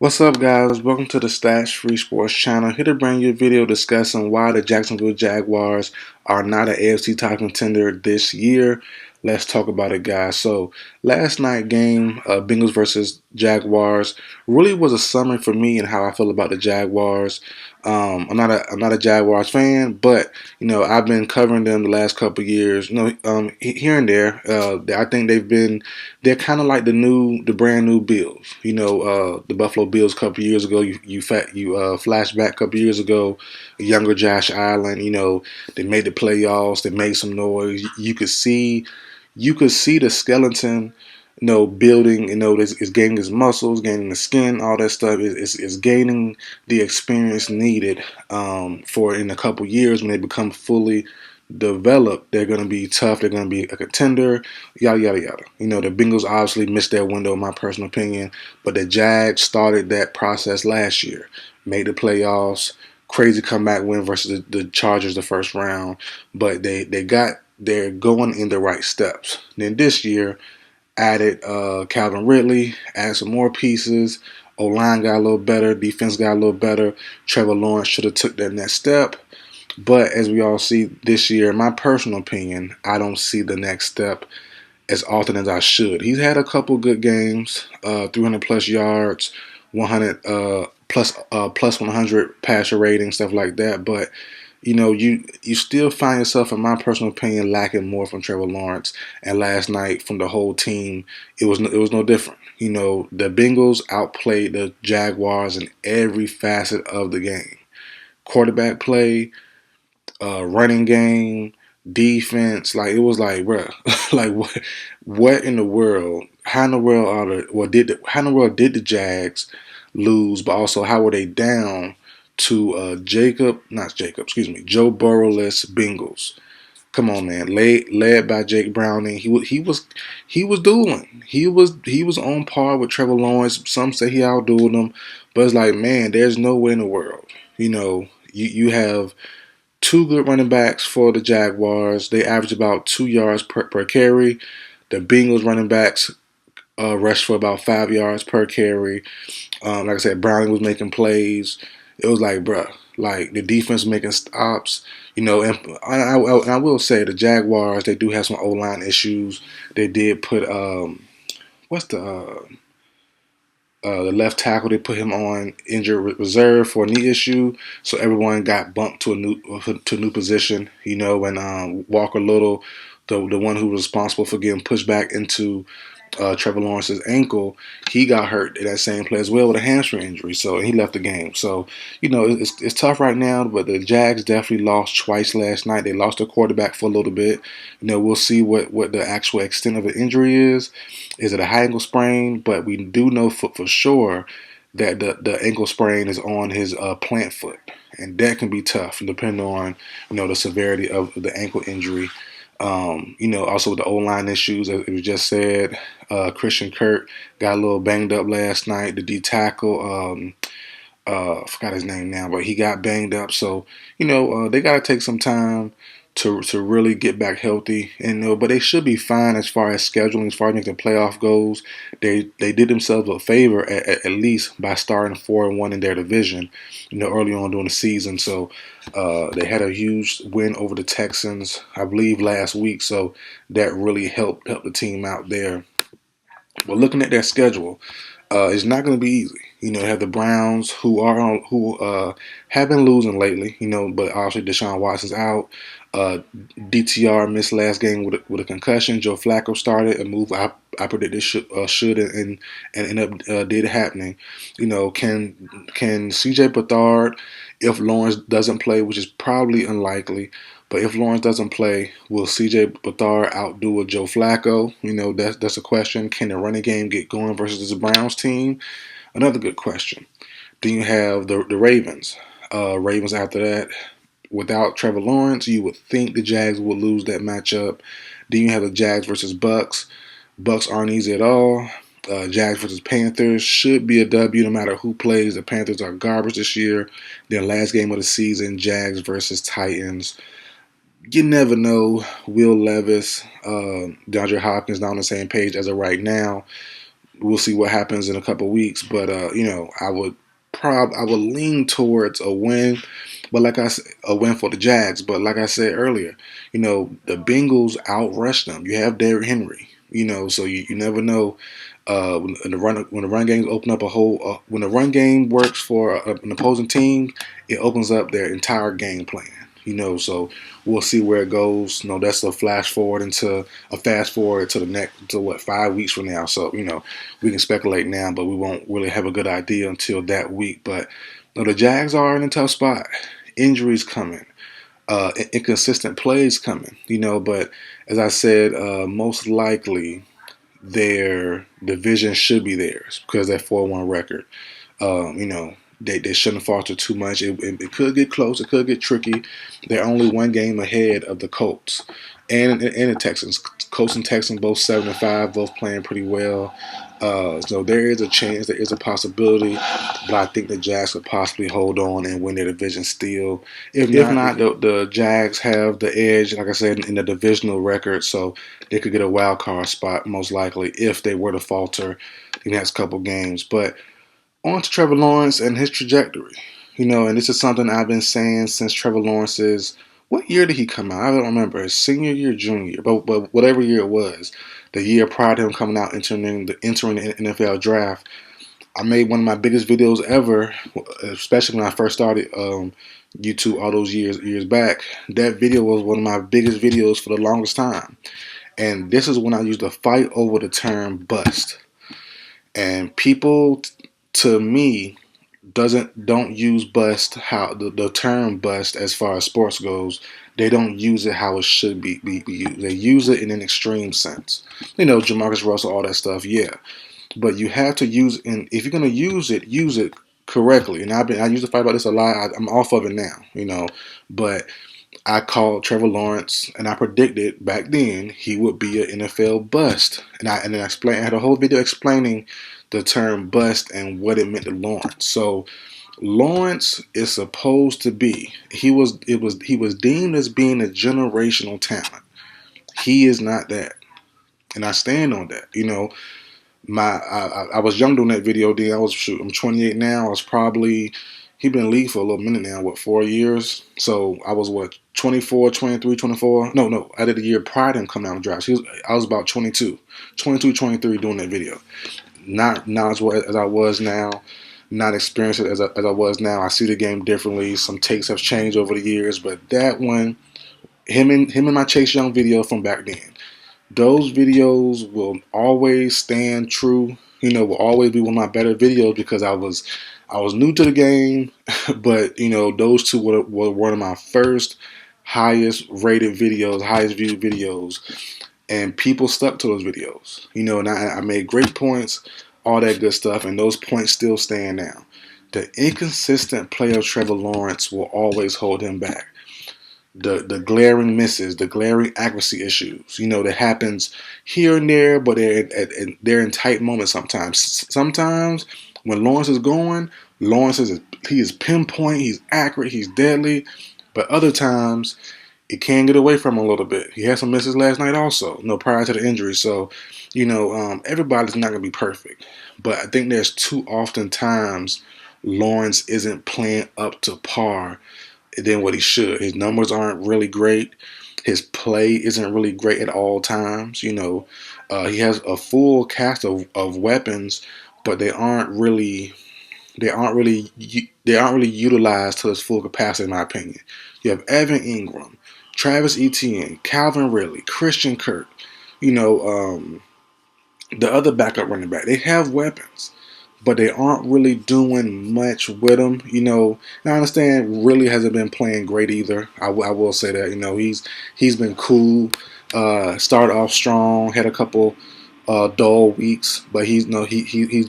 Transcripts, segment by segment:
What's up, guys? Welcome to the Stash Free Sports channel. Here to bring you a video discussing why the Jacksonville Jaguars are not an AFC title contender this year. Let's talk about it, guys. So, last night game, Bengals versus Jaguars, really was a summary for me and how I feel about the Jaguars. I'm not a Jaguars fan, but I've been covering them the last couple of years. Here and there. I think they're kind of like the brand new Bills. The Buffalo Bills a couple of years ago. You flash back a couple of years ago, younger Josh Allen. They made the playoffs. They made some noise. You could see the skeleton, building. It's gaining his muscles, gaining the skin, all that stuff. It's gaining the experience needed for in a couple years when they become fully developed. They're going to be tough. They're going to be a contender. Yada yada yada. The Bengals obviously missed their window, in my personal opinion, but the Jags started that process last year, made the playoffs. Crazy comeback win versus the Chargers the first round, but they're going in the right steps. Then this year, added Calvin Ridley, added some more pieces. O-line got a little better, defense got a little better. Trevor Lawrence should have took that next step. But as we all see this year, in my personal opinion, I don't see the next step as often as I should. He's had a couple good games, 300 plus yards, 100 plus 100 passer rating, stuff like that. But you still find yourself, in my personal opinion, lacking more from Trevor Lawrence. And last night, from the whole team, it was no different. The Bengals outplayed the Jaguars in every facet of the game: quarterback play, running game, defense. Like, it was like, bruh, like what in the world? How in the world how in the world did the Jags lose? But also, how were they down to Joe Burrowless Bengals? Come on, man. Led by Jake Browning. He was dueling. He was on par with Trevor Lawrence. Some say he outdueled him, but it's like, man, there's no way in the world. You have two good running backs for the Jaguars. They average about 2 yards per carry. The Bengals running backs rushed for about 5 yards per carry. Like I said, Browning was making plays. It was like, bruh, like the defense making stops. And I will say the Jaguars, they do have some O-line issues. They did put what's the left tackle, they put him on injured reserve for a knee issue, so everyone got bumped to a new position. And Walker Little, the one who was responsible for getting pushed back into Trevor Lawrence's ankle, he got hurt in that same play as well with a hamstring injury, so he left the game. So it's tough right now, but the Jags definitely lost twice last night. They lost their quarterback for a little bit. We'll see what the actual extent of the injury is. Is it a high ankle sprain? But we do know for sure that the ankle sprain is on his plant foot, and that can be tough depending on the severity of the ankle injury. Also with the O-line issues, as it was just said, Christian Kirk got a little banged up last night. The D tackle, I forgot his name now, but he got banged up. So they got to take some time to really get back healthy. And but they should be fine as far as scheduling, as far as making the playoff goes. They did themselves a favor at least by starting 4-1 in their division, early on during the season. So they had a huge win over the Texans, I believe, last week. So that really helped the team out there. But looking at their schedule, it's not going to be easy. Have the Browns, who have been losing lately. But obviously Deshaun Watson's out. DTR missed last game with a concussion. Joe Flacco started a move I predicted should and end up did happening. Can CJ Beathard, if Lawrence doesn't play, which is probably unlikely, but if Lawrence doesn't play, will CJ Beathard outdo a Joe Flacco? That's a question. Can the running game get going versus the Browns team? Another good question. Then you have the Ravens. Ravens after that. Without Trevor Lawrence, you would think the Jags would lose that matchup. Then you have the Jags versus Bucks. Bucks aren't easy at all. Jags versus Panthers should be a W no matter who plays. The Panthers are garbage this year. Then last game of the season, Jags versus Titans. You never know. Will Levis, DeAndre Hopkins not on the same page as of right now. we'll see what happens in a couple of weeks. But I would lean towards a win. But like I said, a win for the Jags. But like I said earlier, the Bengals outrushed them. You have Derrick Henry. So you never know. When the run games open up when the run game works for an opposing team, it opens up their entire game plan. So we'll see where it goes. That's a fast forward to the next, to what, 5 weeks from now. So we can speculate now, but we won't really have a good idea until that week. But the Jags are in a tough spot. Injuries coming, inconsistent plays coming. But as I said, most likely their division should be theirs because that 4-1 record. They shouldn't falter too much. It could get close. It could get tricky. They're only one game ahead of the Colts and the Texans. Colts and Texans both 7-5, both playing pretty well. So there is a chance, there is a possibility, but I think the Jags could possibly hold on and win their division still. If not, the Jags have the edge, like I said, in the divisional record, so they could get a wild card spot most likely if they were to falter in the next couple games. But on to Trevor Lawrence and his trajectory. And this is something I've been saying since Trevor Lawrence's, what year did he come out? I don't remember, his senior year, junior year, but whatever year it was, the year prior to him coming out, entering the NFL draft. I made one of my biggest videos ever, especially when I first started YouTube all those years back. That video was one of my biggest videos for the longest time. And this is when I used to fight over the term bust. And people, to me, don't use bust, how the term bust as far as sports goes. They don't use it how it should be used. They use it in an extreme sense. Jamarcus Russell, all that stuff, yeah. But you have to use it, and if you're gonna use it correctly. And I used to fight about this a lot. I'm off of it now, But I called Trevor Lawrence, and I predicted back then he would be an NFL bust. And I had a whole video explaining the term bust and what it meant to Lawrence. So Lawrence is supposed to be, he was deemed as being a generational talent. He is not that. And I stand on that. I was young doing that video then. I'm 28 now. I was probably, he been in the league for a little minute now, 4 years? So I was 24, 23, 24? No, I did a year prior to him coming out of the draft. I was about 22, 23 doing that video. Not knowledgeable as I was now, not experienced as I was now. I see the game differently. Some takes have changed over the years, but that one, him and my Chase Young video from back then, those videos will always stand true. Will always be one of my better videos because I was new to the game, but those two were one of my first highest rated videos, highest viewed videos. And people stuck to those videos, and I made great points, all that good stuff, and those points still stand now. The inconsistent play of Trevor Lawrence will always hold him back. The glaring misses, the glaring accuracy issues, that happens here and there, but they're in tight moments sometimes. Sometimes when Lawrence is going, he is pinpoint, he's accurate, he's deadly, but other times it can get away from him a little bit. He had some misses last night also, prior to the injury. So, everybody's not going to be perfect. But I think there's too often times Lawrence isn't playing up to par than what he should. His numbers aren't really great. His play isn't really great at all times. He has a full cast of weapons, but they aren't really utilized to its full capacity, in my opinion. You have Evan Ingram, Travis Etienne, Calvin Ridley, Christian Kirk, the other backup running back. They have weapons, but they aren't really doing much with them. And I understand Ridley hasn't been playing great either. I will say that. He's been cool. Started off strong, had a couple dull weeks, but he's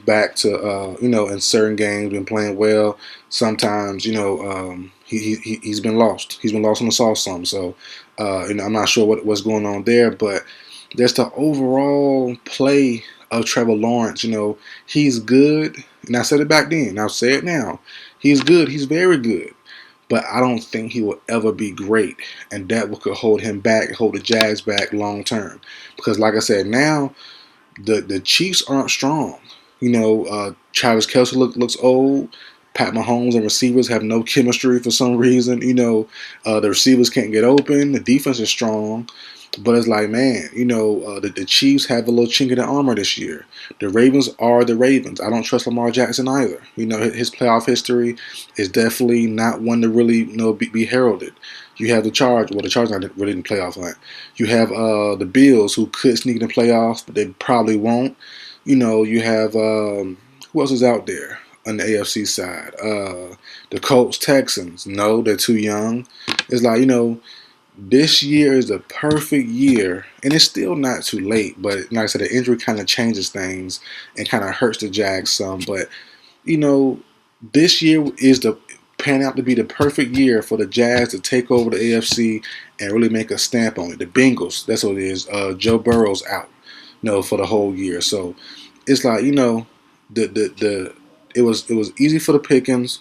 back to in certain games been playing well. Sometimes he's been lost. He's been lost in the sauce some. So I'm not sure what's going on there, but there's the overall play of Trevor Lawrence. He's good, and I said it back then. I'll say it now. He's good. He's very good. But I don't think he will ever be great, and that could hold him back, hold the Jags back long term. Because like I said, now The Chiefs aren't strong. Travis Kelce looks old. Pat Mahomes and receivers have no chemistry for some reason. The receivers can't get open. The defense is strong. But it's like, man, the Chiefs have a little chink in the armor this year. The Ravens are the Ravens. I don't trust Lamar Jackson either. His playoff history is definitely not one to really, be heralded. You have the Chargers. Well, the Chargers aren't really in the playoff hunt. You have the Bills, who could sneak in the playoffs, but they probably won't. You have who else is out there on the AFC side? The Colts, Texans. No, they're too young. It's like, this year is the perfect year, and it's still not too late. But like I said, the injury kind of changes things and kind of hurts the Jags some. But you know, this year is the pan out to be the perfect year for the Jags to take over the AFC and really make a stamp on it. The Bengals, that's what it is. Joe Burrow's out, for the whole year. So it's like, the it was easy for the Pickens.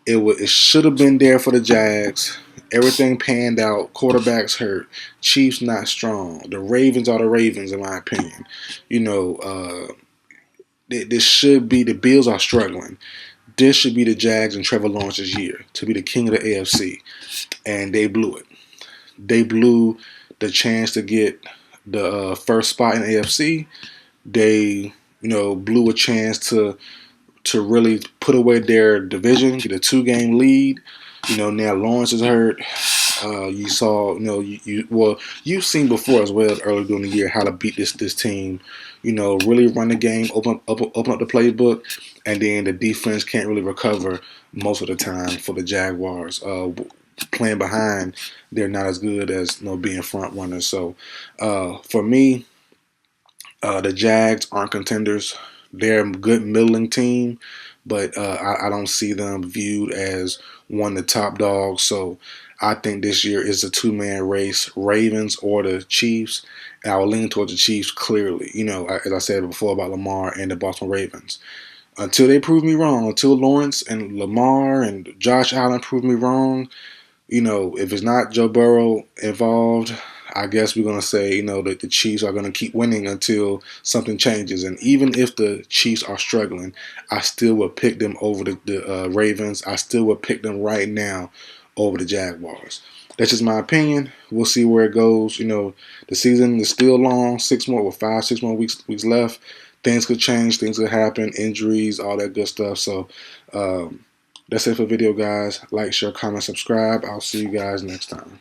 It should have been there for the Jags. Everything panned out. Quarterbacks hurt. Chiefs not strong. The Ravens are the Ravens, in my opinion. This should be, the Bills are struggling. This should be the Jags and Trevor Lawrence's year to be the king of the AFC, and they blew it. They blew the chance to get the first spot in the AFC. They, blew a chance to really put away their division, get a 2-game lead. Now Lawrence is hurt. You saw, you've seen before as well earlier during the year how to beat this team. Really run the game, open up the playbook, and then the defense can't really recover most of the time for the Jaguars. Playing behind, they're not as good as being front runners. So for me, the Jags aren't contenders. They're a good middling team, but I don't see them viewed as one of the top dogs. So I think this year is a 2-man race, Ravens or the Chiefs. And I will lean towards the Chiefs clearly, as I said before about Lamar and the Baltimore Ravens. Until they prove me wrong, until Lawrence and Lamar and Josh Allen prove me wrong, if it's not Joe Burrow involved, I guess we're going to say, that the Chiefs are going to keep winning until something changes. And even if the Chiefs are struggling, I still would pick them over the Ravens. I still would pick them right now over the Jaguars. That's just my opinion. We'll see where it goes. The season is still long, 6 more weeks left. Things could change, things could happen, injuries, all that good stuff. So that's it for the video, guys. Like, share, comment, subscribe. I'll see you guys next time.